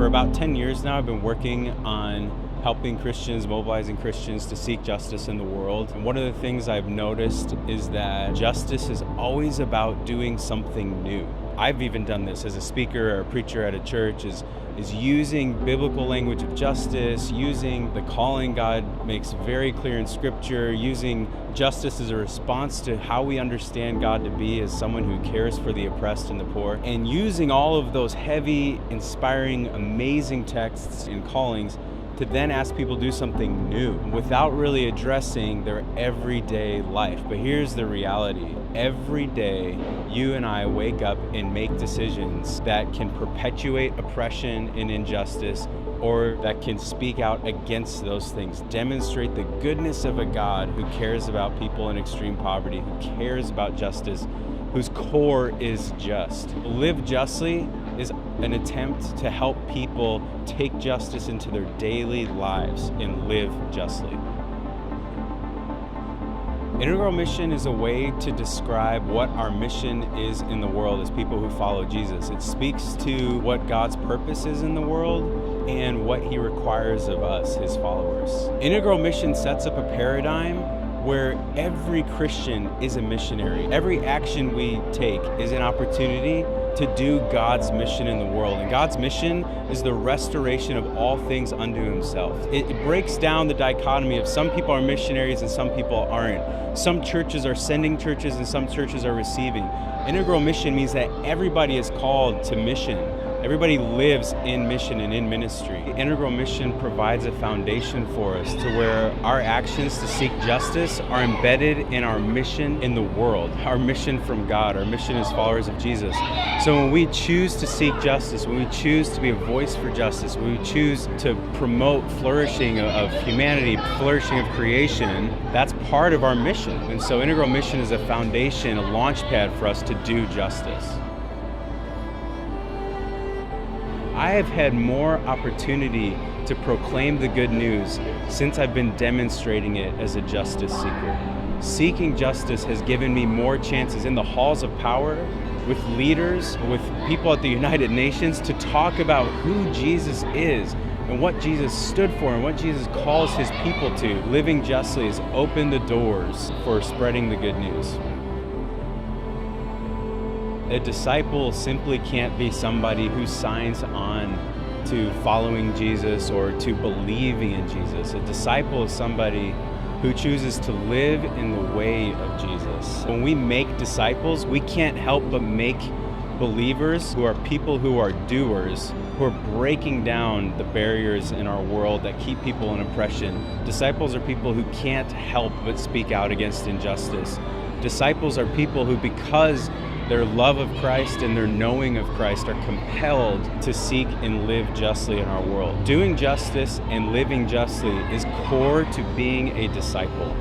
about 10 years now, I've been working on helping Christians, mobilizing Christians to seek justice in the world. And one of the things I've noticed is that justice is always about doing something new. I've even done this as a speaker or a preacher at a church, is using biblical language of justice, using the calling God makes very clear in Scripture, using justice as a response to how we understand God to be as someone who cares for the oppressed and the poor, and using all of those heavy, inspiring, amazing texts and callings to then ask people to do something new without really addressing their everyday life. But here's the reality. Every day, you and I wake up and make decisions that can perpetuate oppression and injustice, or that can speak out against those things, demonstrate the goodness of a God who cares about people in extreme poverty, who cares about justice, whose core is just. Live justly is an attempt to help people take justice into their daily lives and live justly. Integral mission is a way to describe what our mission is in the world as people who follow Jesus. It speaks to what God's purpose is in the world and what He requires of us, His followers. Integral mission sets up a paradigm where every Christian is a missionary. Every action we take is an opportunity to do God's mission in the world. And God's mission is the restoration of all things unto Himself. It breaks down the dichotomy of some people are missionaries and some people aren't. Some churches are sending churches and some churches are receiving. Integral mission means that everybody is called to mission. Everybody lives in mission and in ministry. Integral mission provides a foundation for us to where our actions to seek justice are embedded in our mission in the world, our mission from God, our mission as followers of Jesus. So when we choose to seek justice, when we choose to be a voice for justice, when we choose to promote flourishing of humanity, flourishing of creation, that's part of our mission. And so integral mission is a foundation, a launch pad for us to do justice. I have had more opportunity to proclaim the good news since I've been demonstrating it as a justice seeker. Seeking justice has given me more chances in the halls of power, with leaders, with people at the United Nations, to talk about who Jesus is and what Jesus stood for and what Jesus calls His people to. Living justly has opened the doors for spreading the good news. A disciple simply can't be somebody who signs on to following Jesus or to believing in Jesus. A disciple is somebody who chooses to live in the way of Jesus. When we make disciples, we can't help but make believers who are people who are doers, who are breaking down the barriers in our world that keep people in oppression. Disciples are people who can't help but speak out against injustice. Disciples are people who, because their love of Christ and their knowing of Christ, are compelled to seek and live justly in our world. Doing justice and living justly is core to being a disciple.